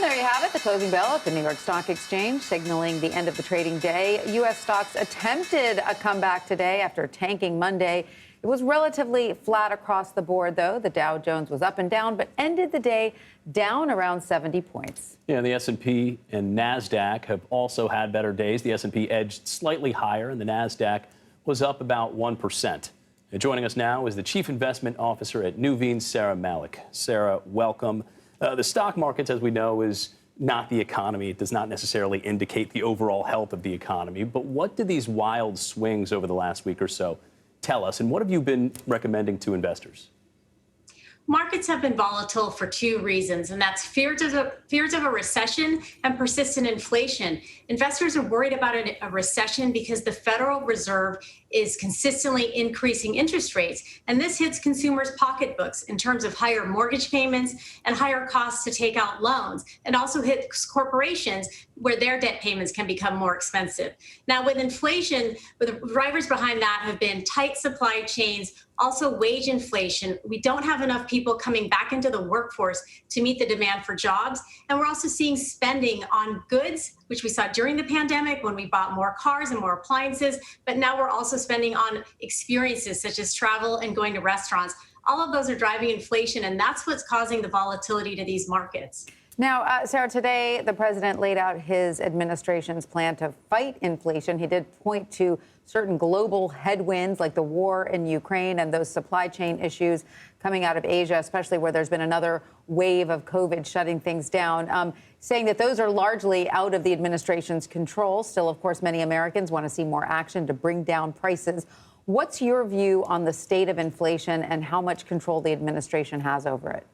there you have it, the closing bell at the New York Stock Exchange, signaling the end of the trading day. U.S. stocks attempted a comeback today after tanking Monday. It was relatively flat across the board, though. The Dow Jones was up and down, but ended the day down around 70 points. Yeah, the S&P and NASDAQ have also had better days. The S&P edged slightly higher, and the NASDAQ was up about 1%. And joining us now is the Chief Investment Officer at Nuveen, Saira Malik. Saira, welcome. The stock markets, as we know, is not the economy. It does not necessarily indicate the overall health of the economy. But what do these wild swings over the last week or so tell us? And what have you been recommending to investors? Markets have been volatile for two reasons, and that's fears of a recession and persistent inflation. Investors are worried about a recession because the Federal Reserve is consistently increasing interest rates, and this hits consumers' pocketbooks in terms of higher mortgage payments and higher costs to take out loans, and also hits corporations where their debt payments can become more expensive. Now, with inflation, the drivers behind that have been tight supply chains, also wage inflation. We don't have enough people coming back into the workforce to meet the demand for jobs. And we're also seeing spending on goods, which we saw during the pandemic when we bought more cars and more appliances. But now we're also spending on experiences such as travel and going to restaurants. All of those are driving inflation, and that's what's causing the volatility to these markets. Now, Saira, today the president laid out his administration's plan to fight inflation. He did point to certain global headwinds like the war in Ukraine and those supply chain issues coming out of Asia, especially where there's been another wave of COVID shutting things down, saying that those are largely out of the administration's control. Still, of course, many Americans want to see more action to bring down prices. What's your view on the state of inflation and how much control the administration has over it?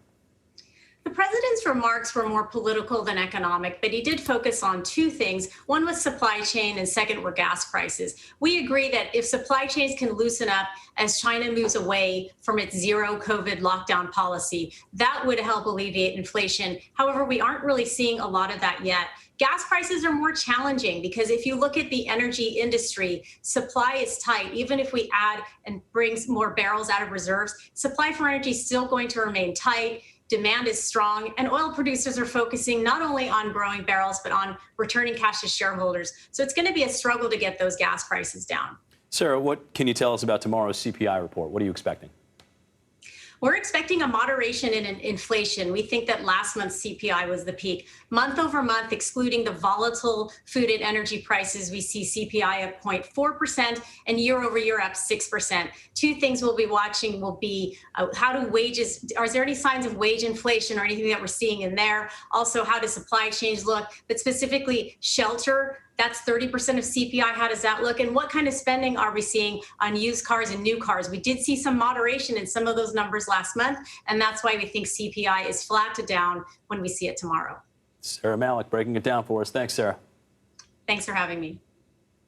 The president's remarks were more political than economic, but he did focus on two things. One was supply chain, and second were gas prices. We agree that if supply chains can loosen up as China moves away from its zero COVID lockdown policy, that would help alleviate inflation. However, we aren't really seeing a lot of that yet. Gas prices are more challenging because if you look at the energy industry, supply is tight. Even if we add and bring more barrels out of reserves, supply for energy is still going to remain tight. Demand is strong, and oil producers are focusing not only on growing barrels, but on returning cash to shareholders. So it's going to be a struggle to get those gas prices down. Saira, what can you tell us about tomorrow's CPI report? What are you expecting? We're expecting a moderation in inflation. We think that last month's CPI was the peak. Month over month, excluding the volatile food and energy prices, we see CPI up 0.4% and year over year up 6%. Two things we'll be watching will be how do wages, is there any signs of wage inflation or anything that we're seeing in there? Also, how does supply chains look? But specifically shelter, that's 30% of CPI. How does that look? And what kind of spending are we seeing on used cars and new cars? We did see some moderation in some of those numbers last month, and that's why we think CPI is flat to down when we see it tomorrow. Saira Malik breaking it down for us. Thanks, Saira. Thanks for having me.